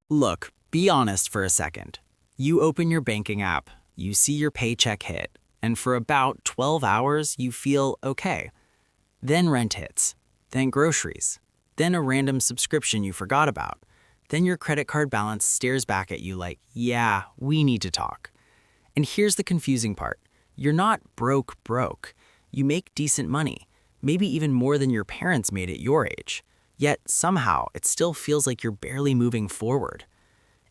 Look, be honest for a second. You open your banking app, you see your paycheck hit, and for about 12 hours, you feel okay. Then rent hits, then groceries, then a random subscription you forgot about. Then your credit card balance stares back at you like, yeah, we need to talk. And here's the confusing part. You're not broke. You make decent money, maybe even more than your parents made at your age. Yet somehow, it still feels like you're barely moving forward.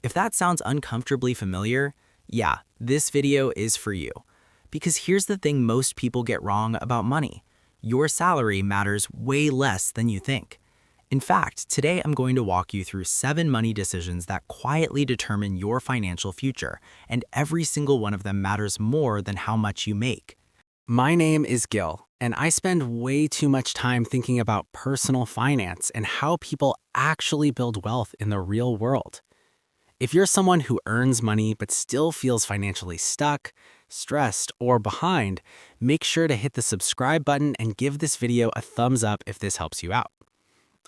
If that sounds uncomfortably familiar, yeah, this video is for you. Because here's the thing most people get wrong about money. Your salary matters way less than you think. In fact, today I'm going to walk you through 7 money decisions that quietly determine your financial future, and every single one of them matters more than how much you make. My name is Gil, and I spend way too much time thinking about personal finance and how people actually build wealth in the real world. If you're someone who earns money but still feels financially stuck, stressed, or behind, make sure to hit the subscribe button and give this video a thumbs up if this helps you out.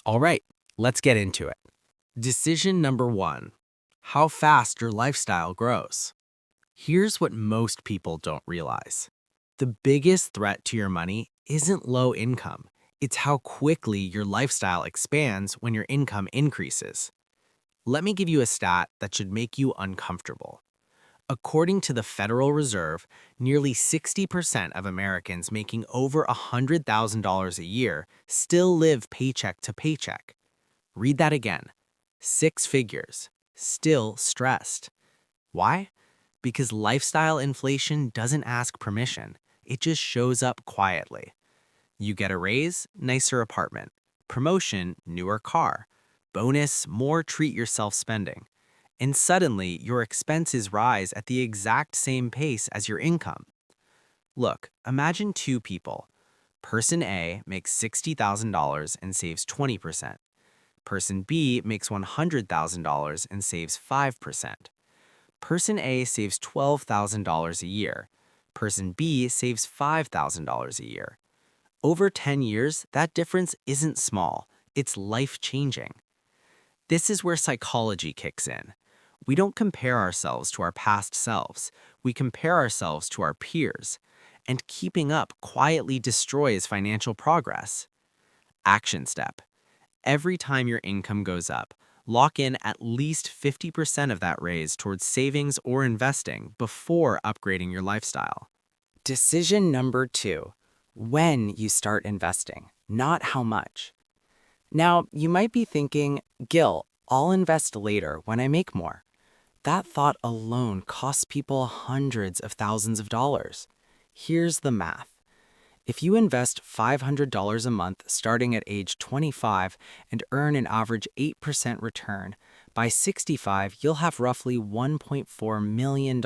All right, let's get into it. Decision number 1. How fast your lifestyle grows. Here's what most people don't realize. The biggest threat to your money isn't low income. It's how quickly your lifestyle expands when your income increases. Let me give you a stat that should make you uncomfortable. According to the Federal Reserve, nearly 60% of Americans making over $100,000 a year still live paycheck to paycheck. Read that again. 6 figures, still stressed. Why? Because lifestyle inflation doesn't ask permission. It just shows up quietly. You get a raise, nicer apartment. Promotion, newer car. Bonus, more treat-yourself spending. And suddenly, your expenses rise at the exact same pace as your income. Look, imagine 2 people. Person A makes $60,000 and saves 20%. Person B makes $100,000 and saves 5%. Person A saves $12,000 a year. Person B saves $5,000 a year. Over 10 years, that difference isn't small. It's life-changing. This is where psychology kicks in. We don't compare ourselves to our past selves. We compare ourselves to our peers. And keeping up quietly destroys financial progress. Action step. Every time your income goes up, lock in at least 50% of that raise towards savings or investing before upgrading your lifestyle. Decision number 2. When you start investing, not how much. Now, you might be thinking, Gil, I'll invest later when I make more. That thought alone costs people hundreds of thousands of dollars. Here's the math. If you invest $500 a month starting at age 25 and earn an average 8% return, by 65 you'll have roughly $1.4 million.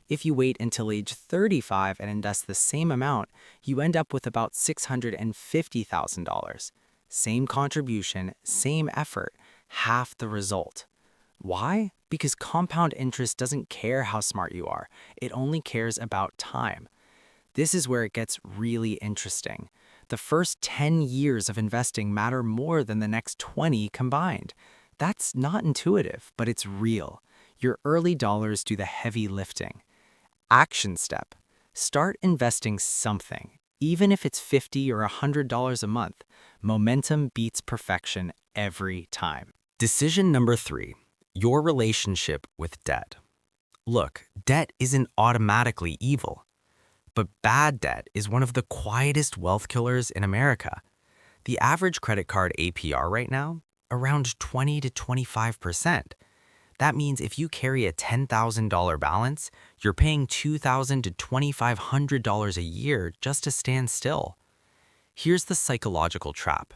If you wait until age 35 and invest the same amount, you end up with about $650,000. Same contribution, same effort, half the result. Why? Because compound interest doesn't care how smart you are. It only cares about time. This is where it gets really interesting. The first 10 years of investing matter more than the next 20 combined. That's not intuitive, but it's real. Your early dollars do the heavy lifting. Action step. Start investing something. Even if it's $50 or $100 a month, momentum beats perfection every time. Decision number 3. Your relationship with debt. Look, debt isn't automatically evil. But bad debt is one of the quietest wealth killers in America. The average credit card APR right now, around 20 to 25%. That means if you carry a $10,000 balance, you're paying $2,000 to $2,500 a year just to stand still. Here's the psychological trap.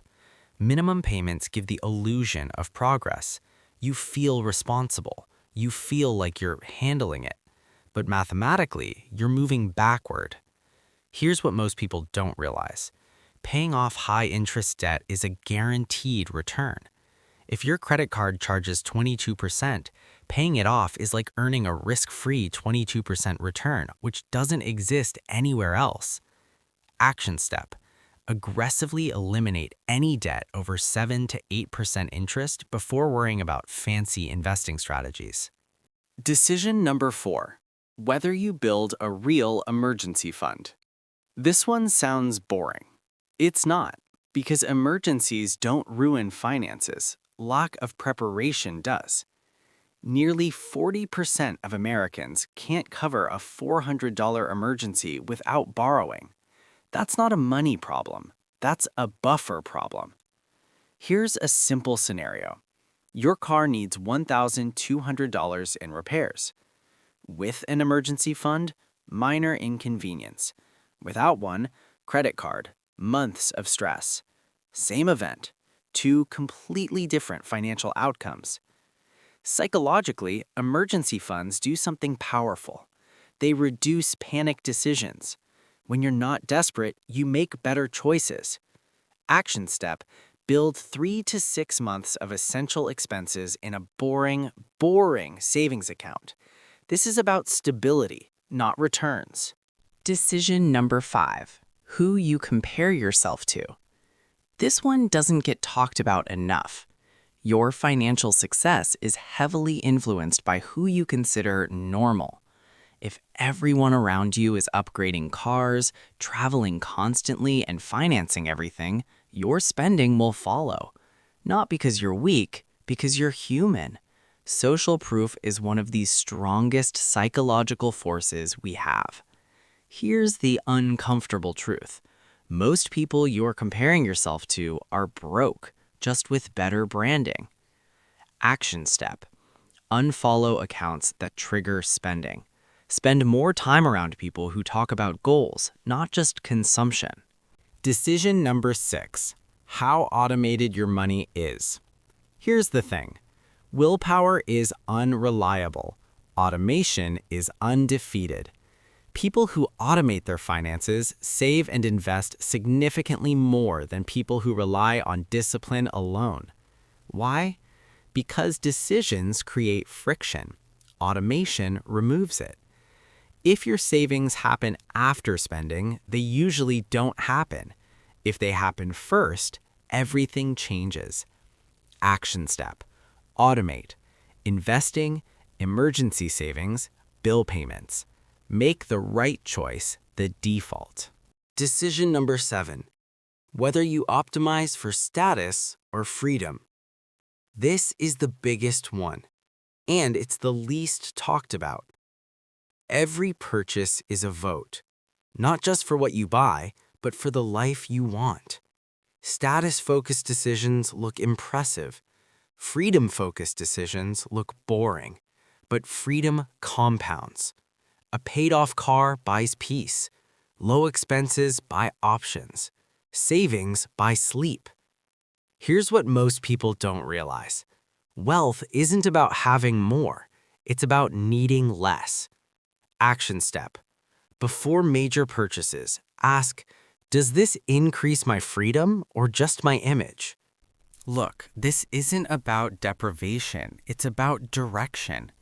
Minimum payments give the illusion of progress. You feel responsible. You feel like you're handling it. But mathematically, you're moving backward. Here's what most people don't realize. Paying off high-interest debt is a guaranteed return. If your credit card charges 22%, paying it off is like earning a risk-free 22% return, which doesn't exist anywhere else. Action step. Aggressively eliminate any debt over 7 to 8% interest before worrying about fancy investing strategies. Decision number 4. Whether you build a real emergency fund. This one sounds boring. It's not, because emergencies don't ruin finances. Lack of preparation does. Nearly 40% of Americans can't cover a $400 emergency without borrowing. That's not a money problem. That's a buffer problem. Here's a simple scenario. Your car needs $1,200 in repairs. With an emergency fund, minor inconvenience. Without one, credit card, months of stress. Same event, two completely different financial outcomes. Psychologically, emergency funds do something powerful. They reduce panic decisions. When you're not desperate, you make better choices. Action step: build 3 to 6 months of essential expenses in a boring savings account. This is about stability, not returns. Decision number 5. Who you compare yourself to. This one doesn't get talked about enough. Your financial success is heavily influenced by who you consider normal. If everyone around you is upgrading cars, traveling constantly, and financing everything, your spending will follow. Not because you're weak, because you're human. Social proof is one of the strongest psychological forces we have. Here's the uncomfortable truth. Most people you're comparing yourself to are broke, just with better branding. Action step: unfollow accounts that trigger spending. Spend more time around people who talk about goals, not just consumption. Decision number 6. How automated your money is. Here's the thing. Willpower is unreliable. Automation is undefeated. People who automate their finances save and invest significantly more than people who rely on discipline alone. Why? Because decisions create friction. Automation removes it. If your savings happen after spending, they usually don't happen. If they happen first, everything changes. Action step: automate. Investing, emergency savings, bill payments. Make the right choice the default. Decision number 7. Whether you optimize for status or freedom. This is the biggest one, and it's the least talked about. Every purchase is a vote, not just for what you buy, but for the life you want. Status-focused decisions look impressive. Freedom-focused decisions look boring, but freedom compounds. A paid-off car buys peace. Low expenses buy options. Savings buy sleep. Here's what most people don't realize. Wealth isn't about having more. It's about needing less. Action step: before major purchases, ask, does this increase my freedom or just my image? Look, this isn't about deprivation. It's about direction.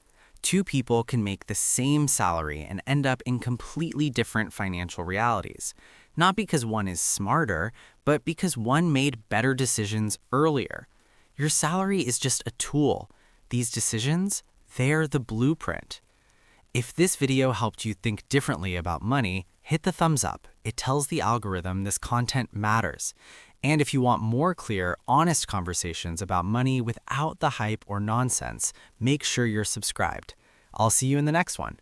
Two people can make the same salary and end up in completely different financial realities. Not because one is smarter, but because one made better decisions earlier. Your salary is just a tool. These decisions, they're the blueprint. If this video helped you think differently about money, hit the thumbs up. It tells the algorithm this content matters. And if you want more clear, honest conversations about money without the hype or nonsense, make sure you're subscribed. I'll see you in the next one.